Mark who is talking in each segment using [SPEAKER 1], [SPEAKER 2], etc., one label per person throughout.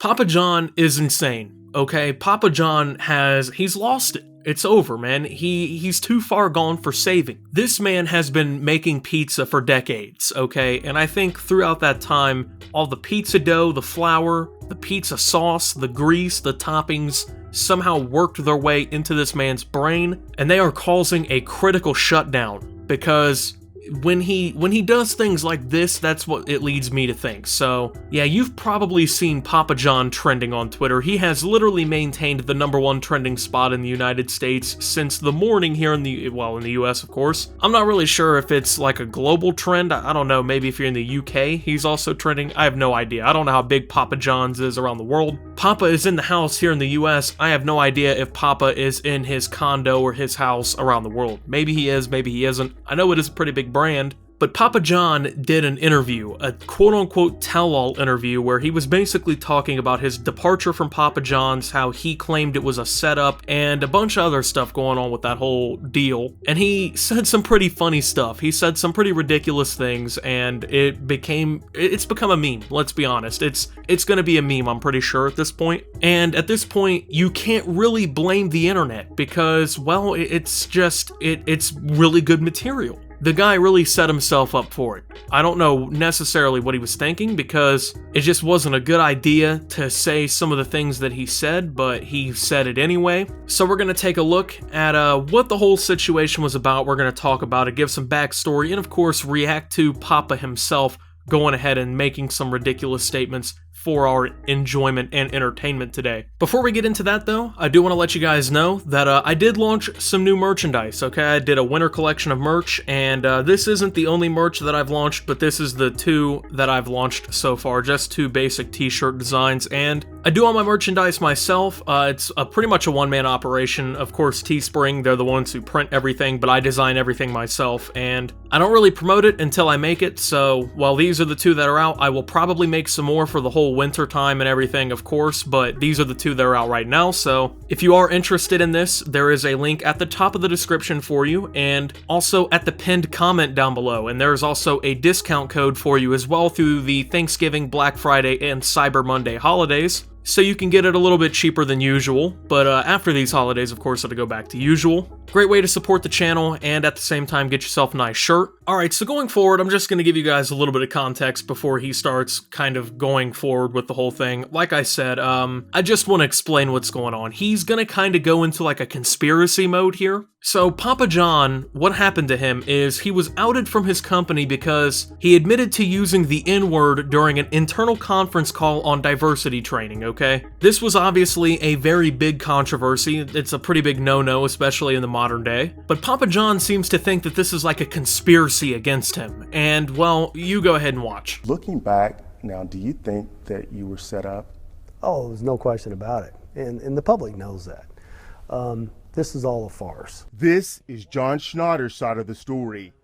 [SPEAKER 1] Papa John is insane, okay? Papa John he's lost it. It's over, man. He's too far gone for saving. This man has been making pizza for decades, okay? And I think throughout that time, all the pizza dough, the flour, the pizza sauce, the grease, the toppings somehow worked their way into this man's brain, and they are causing a critical shutdown because when he does things like this, that's what it leads me to think. So, yeah, you've probably seen Papa John trending on Twitter. He has literally maintained the #1 trending spot in the United States since the morning here in the US, of course. I'm not really sure if it's like a global trend. I don't know, maybe if you're in the UK, he's also trending. I have no idea. I don't know how big Papa John's is around the world. Papa is in the house here in the US. I have no idea if Papa is in his condo or his house around the world. Maybe he is, maybe he isn't. I know it is a pretty big brand, but Papa John did an interview, a quote-unquote tell-all interview, where he was basically talking about his departure from Papa John's, how he claimed it was a setup, and a bunch of other stuff going on with that whole deal. And he said some pretty funny stuff. He said some pretty ridiculous things, and it's become a meme, let's be honest. It's gonna be a meme, I'm pretty sure, at this point. And at this point, you can't really blame the internet, because, well, it's really good material. The guy really set himself up for it. I don't know necessarily what he was thinking, because it just wasn't a good idea to say some of the things that he said, but he said it anyway. So we're going to take a look at what the whole situation was about. We're going to talk about it, give some backstory, and of course react to Papa himself going ahead and making some ridiculous statements for our enjoyment and entertainment today. Before we get into that though, I do want to let you guys know that I did launch some new merchandise, okay? I did a winter collection of merch, and this isn't the only merch that I've launched, but this is the 2 that I've launched so far, just 2 basic t-shirt designs, and I do all my merchandise myself. It's pretty much a one-man operation. Of course, Teespring, they're the ones who print everything, but I design everything myself, and I don't really promote it until I make it, so while these are the 2 that are out, I will probably make some more for the whole winter time and everything, of course, but these are the 2 that are out right now. So if you are interested in this, there is a link at the top of the description for you, and also at the pinned comment down below, and there's also a discount code for you as well through the Thanksgiving, Black Friday, and Cyber Monday holidays. So you can get it a little bit cheaper than usual, but after these holidays, of course, it'll go back to usual. Great way to support the channel, and at the same time, get yourself a nice shirt. Alright, so going forward, I'm just going to give you guys a little bit of context before he starts kind of going forward with the whole thing. Like I said, I just want to explain what's going on. He's going to kind of go into like a conspiracy mode here. So Papa John, what happened to him is he was outed from his company because he admitted to using the N-word during an internal conference call on diversity training, okay? This was obviously a very big controversy. It's a pretty big no-no, especially in the modern day. But Papa John seems to think that this is like a conspiracy against him. And, well, you go ahead and watch.
[SPEAKER 2] Looking back now, do you think that you were set up?
[SPEAKER 3] Oh, there's no question about it. And the public knows that. This is all a farce.
[SPEAKER 4] This is John Schnatter's side of the story,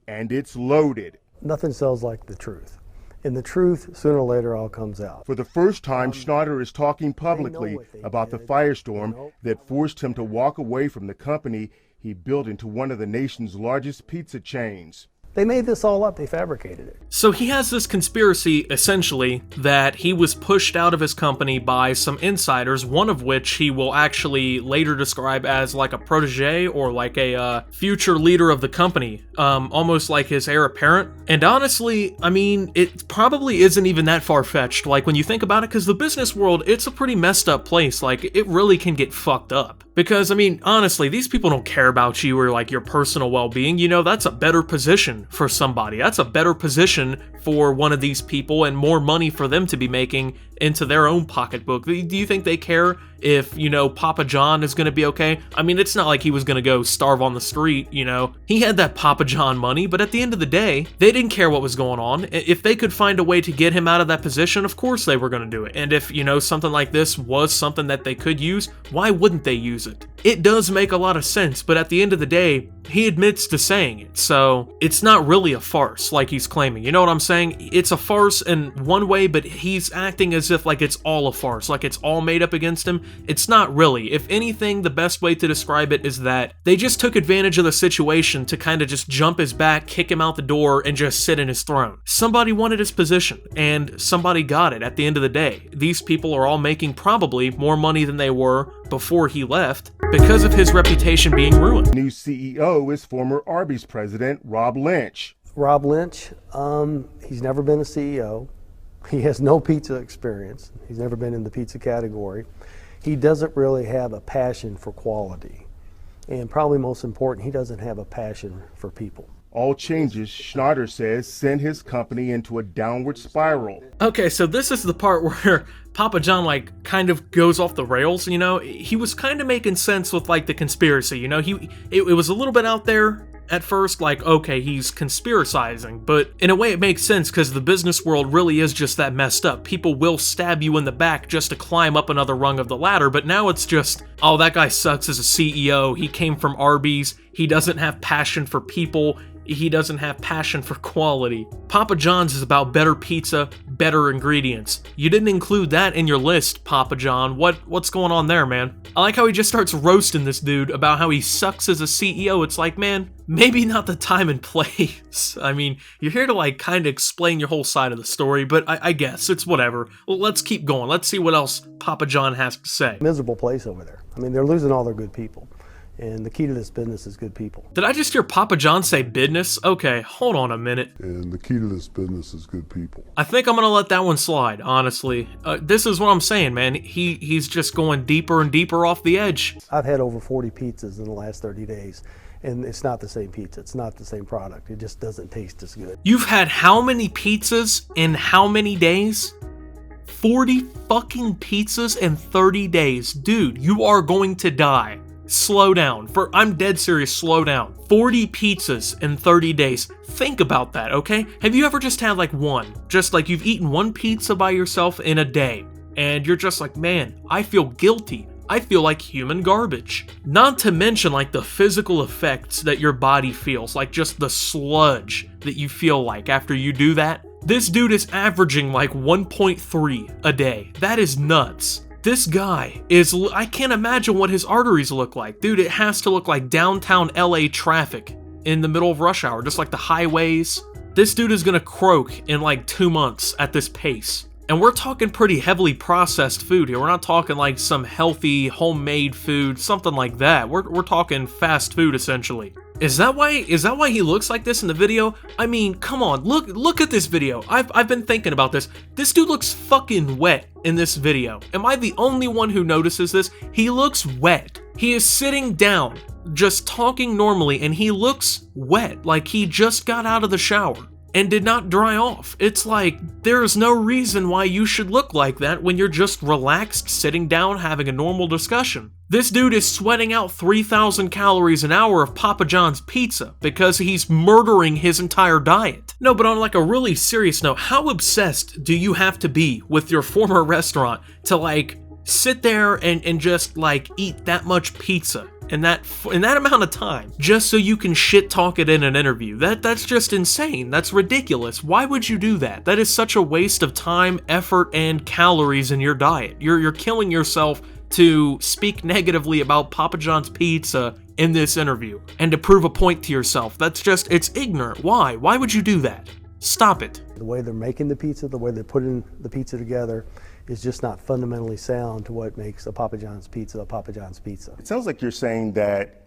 [SPEAKER 4] and it's loaded.
[SPEAKER 3] Nothing sells like the truth. And the truth, sooner or later, all comes out.
[SPEAKER 4] For the first time, Schnatter is talking publicly about the firestorm that forced him to walk away from the company he built into one of the nation's largest pizza chains.
[SPEAKER 3] They made this all up. They fabricated it.
[SPEAKER 1] So he has this conspiracy, essentially, that he was pushed out of his company by some insiders, one of which he will actually later describe as like a protege or like a future leader of the company, almost like his heir apparent. And honestly, I mean, it probably isn't even that far-fetched, like when you think about it, because the business world, it's a pretty messed up place. Like, it really can get fucked up. Because, I mean, honestly, these people don't care about you or like your personal well-being. You know, that's a better position for somebody. That's a better position for one of these people and more money for them to be making into their own pocketbook. Do you think they care if, you know, Papa John is going to be okay? I mean, it's not like he was going to go starve on the street, you know. He had that Papa John money, but at the end of the day, they didn't care what was going on. If they could find a way to get him out of that position, of course they were going to do it. And if, you know, something like this was something that they could use, why wouldn't they use it? it does make a lot of sense, but at the end of the day, he admits to saying it, so it's not really a farce like he's claiming. You know what I'm saying? It's a farce in one way, but he's acting as if like it's all a farce, like it's all made up against him. It's not really. If anything, the best way to describe it is that they just took advantage of the situation to kind of just jump his back, kick him out the door, and just sit in his throne. Somebody wanted his position, and somebody got it at the end of the day. These people are all making probably more money than they were before he left because of his reputation being ruined.
[SPEAKER 4] New CEO is former Arby's president Rob Lynch.
[SPEAKER 3] Rob Lynch, he's never been a CEO. He has no pizza experience. He's never been in the pizza category. He doesn't really have a passion for quality. And probably most important, he doesn't have a passion for people.
[SPEAKER 4] All changes, Schnatter says, send his company into a downward spiral.
[SPEAKER 1] Okay, so this is the part where Papa John like kind of goes off the rails, you know? He was kind of making sense with like the conspiracy, you know? It was a little bit out there at first, like, okay, he's conspiracizing, but in a way it makes sense because the business world really is just that messed up. People will stab you in the back just to climb up another rung of the ladder, but now it's just, oh, that guy sucks as a CEO. He came from Arby's. He doesn't have passion for people. He doesn't have passion for quality. Papa John's is about better pizza, better ingredients. You didn't include that in your list, Papa John. What's going on there, man? I like how he just starts roasting this dude about how he sucks as a CEO. It's like, man, maybe not the time and place. I mean, you're here to like kind of explain your whole side of the story, but I guess it's whatever. Well, let's keep going. Let's see what else Papa John has to say.
[SPEAKER 3] Miserable place over there. I mean, they're losing all their good people. And the key to this business is good people.
[SPEAKER 1] Did I just hear Papa John say business? Okay, hold on a minute.
[SPEAKER 5] And the key to this business is good people.
[SPEAKER 1] I think I'm gonna let that one slide, honestly. This is what I'm saying, man. He's just going deeper and deeper off the edge.
[SPEAKER 3] I've had over 40 pizzas in the last 30 days, and it's not the same pizza. It's not the same product. It just doesn't taste as good.
[SPEAKER 1] You've had how many pizzas in how many days? 40 fucking pizzas in 30 days. Dude, you are going to die. Slow down. I'm dead serious, slow down. 40 pizzas in 30 days. Think about that, okay? Have you ever just had like one? Just like you've eaten one pizza by yourself in a day, and you're just like, man, I feel guilty. I feel like human garbage. Not to mention like the physical effects that your body feels, like just the sludge that you feel like after you do that. This dude is averaging like 1.3 a day. That is nuts. This guy is, I can't imagine what his arteries look like. Dude, it has to look like downtown LA traffic in the middle of rush hour, just like the highways. This dude is gonna croak in like 2 months at this pace. And we're talking pretty heavily processed food here. We're not talking like some healthy homemade food, something like that. We're talking fast food essentially. Is that why he looks like this in the video? I mean, come on, look at this video. I've been thinking about this. This dude looks fucking wet in this video. Am I the only one who notices this? He looks wet. He is sitting down, just talking normally, and he looks wet, like he just got out of the shower and did not dry off. It's like, there's no reason why you should look like that when you're just relaxed, sitting down, having a normal discussion. This dude is sweating out 3,000 calories an hour of Papa John's pizza because he's murdering his entire diet. No, but on like a really serious note, how obsessed do you have to be with your former restaurant to like sit there and just like eat that much pizza in that amount of time just so you can shit talk it in an interview? That's just insane. That's ridiculous. Why would you do that? That is such a waste of time, effort, and calories in your diet. You're killing yourself to speak negatively about Papa John's pizza in this interview and to prove a point to yourself. That's just, it's ignorant. Why? Why would you do that? Stop it.
[SPEAKER 3] The way they're making the pizza, the way they're putting the pizza together is just not fundamentally sound to what makes a Papa John's pizza a Papa John's pizza.
[SPEAKER 2] It sounds like you're saying that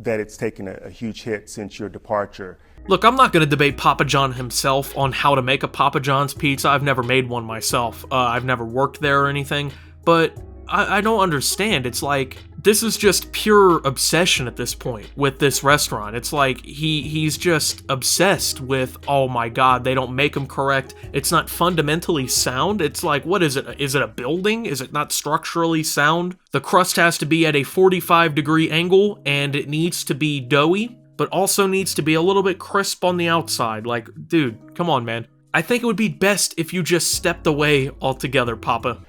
[SPEAKER 2] it's taken a huge hit since your departure.
[SPEAKER 1] Look, I'm not going to debate Papa John himself on how to make a Papa John's pizza. I've never made one myself. I've never worked there or anything, but I don't understand. It's like, this is just pure obsession at this point with this restaurant. It's like he's just obsessed with, oh my god, they don't make them correct. It's not fundamentally sound. It's like, what is it? Is it a building? Is it not structurally sound? The crust has to be at a 45-degree angle, and it needs to be doughy, but also needs to be a little bit crisp on the outside. Like, dude, come on, man. I think it would be best if you just stepped away altogether, Papa.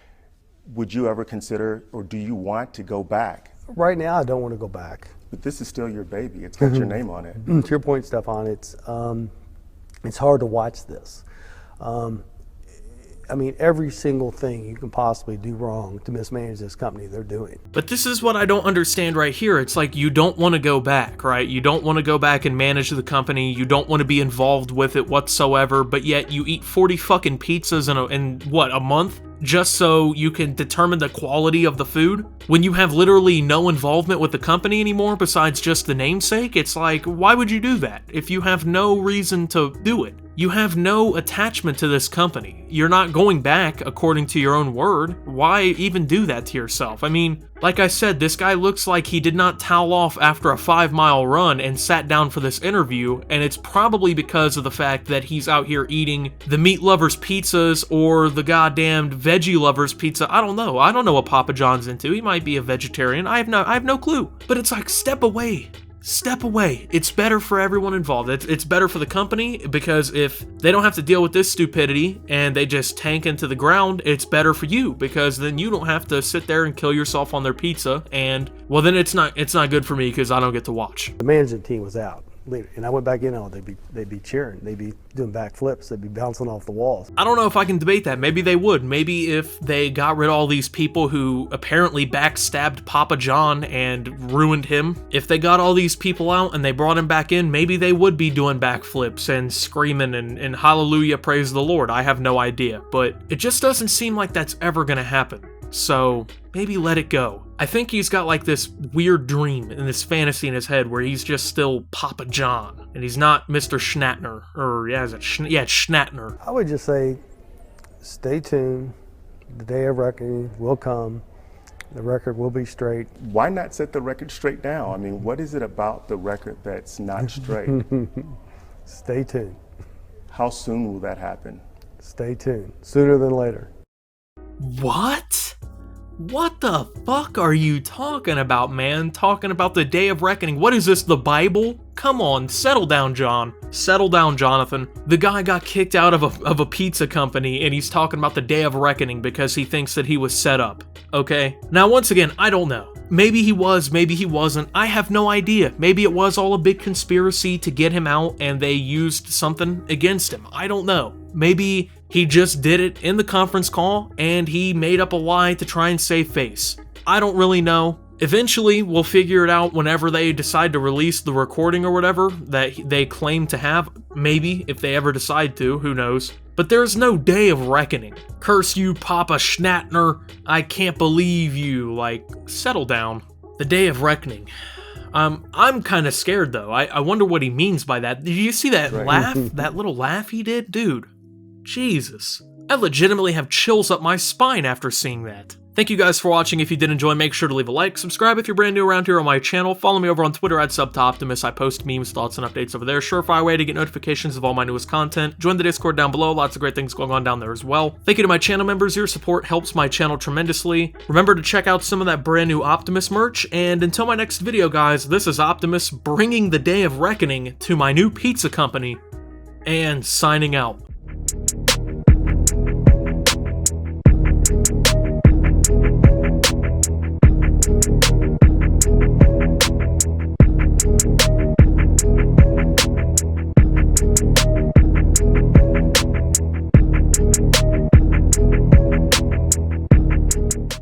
[SPEAKER 2] Would you ever consider, or do you want to go back?
[SPEAKER 3] Right now, I don't want to go back.
[SPEAKER 2] But this is still your baby. It's got your name on it.
[SPEAKER 3] To your point, Stefan, it's hard to watch this. I mean, every single thing you can possibly do wrong to mismanage this company, they're doing.
[SPEAKER 1] But this is what I don't understand right here. It's like you don't want to go back, right? You don't want to go back and manage the company. You don't want to be involved with it whatsoever, but yet you eat 40 fucking pizzas in what, a month? Just so you can determine the quality of the food? When you have literally no involvement with the company anymore besides just the namesake? It's like, why would you do that if you have no reason to do it? You have no attachment to this company. You're not going back according to your own word. Why even do that to yourself? I mean, like I said, this guy looks like he did not towel off after a 5-mile run and sat down for this interview, and it's probably because of the fact that he's out here eating the meat lovers pizzas or the goddamned veggie lovers pizza. I don't know. I don't know what Papa John's into. He might be a vegetarian. I have no clue. But it's like, step away. Step away. It's better for everyone involved. It's better for the company, because if they don't have to deal with this stupidity and they just tank into the ground, it's better for you, because then you don't have to sit there and kill yourself on their pizza, and well, then it's not good for me because I don't get to watch.
[SPEAKER 3] The management team was out, and I went back in. They'd be cheering. They'd be doing backflips. They'd be bouncing off the walls.
[SPEAKER 1] I don't know if I can debate that. Maybe they would. Maybe if they got rid of all these people who apparently backstabbed Papa John and ruined him, if they got all these people out and they brought him back in, maybe they would be doing backflips and screaming and hallelujah, praise the Lord. I have no idea, but it just doesn't seem like that's ever gonna happen. So maybe let it go. I think he's got like this weird dream and this fantasy in his head where he's just still Papa John and he's not Mr. Schnattner, or it's Schnattner.
[SPEAKER 3] I would just say, stay tuned. The day of reckoning will come. The record will be straight.
[SPEAKER 2] Why not set the record straight now? I mean, what is it about the record that's not straight?
[SPEAKER 3] Stay tuned.
[SPEAKER 2] How soon will that happen?
[SPEAKER 3] Stay tuned. Sooner than later.
[SPEAKER 1] What? What the fuck are you talking about, man? Talking about the day of reckoning? What is this, the Bible? Come on, settle down, John. Settle down, Jonathan. The guy got kicked out of a pizza company, and he's talking about the day of reckoning because he thinks that he was set up, okay? Now, once again, I don't know. Maybe he was, maybe he wasn't. I have no idea. Maybe it was all a big conspiracy to get him out, and they used something against him. I don't know. Maybe he just did it in the conference call, and he made up a lie to try and save face. I don't really know. Eventually, we'll figure it out whenever they decide to release the recording or whatever that they claim to have. Maybe, if they ever decide to, who knows. But there's no day of reckoning. Curse you, Papa Schnattner. I can't believe you. Like, settle down. The day of reckoning. I'm kind of scared, though. I wonder what he means by that. Did you see that laugh? That little laugh he did? Dude. Jesus. I legitimately have chills up my spine after seeing that. Thank you guys for watching. If you did enjoy, make sure to leave a like, subscribe if you're brand new around here on my channel, follow me over on Twitter at @SubToOptimus. I post memes, thoughts, and updates over there. Surefire way to get notifications of all my newest content. Join the Discord down below, lots of great things going on down there as well. Thank you to my channel members, your support helps my channel tremendously. Remember to check out some of that brand new Optimus merch, and until my next video guys, this is Optimus bringing the day of reckoning to my new pizza company, and signing out.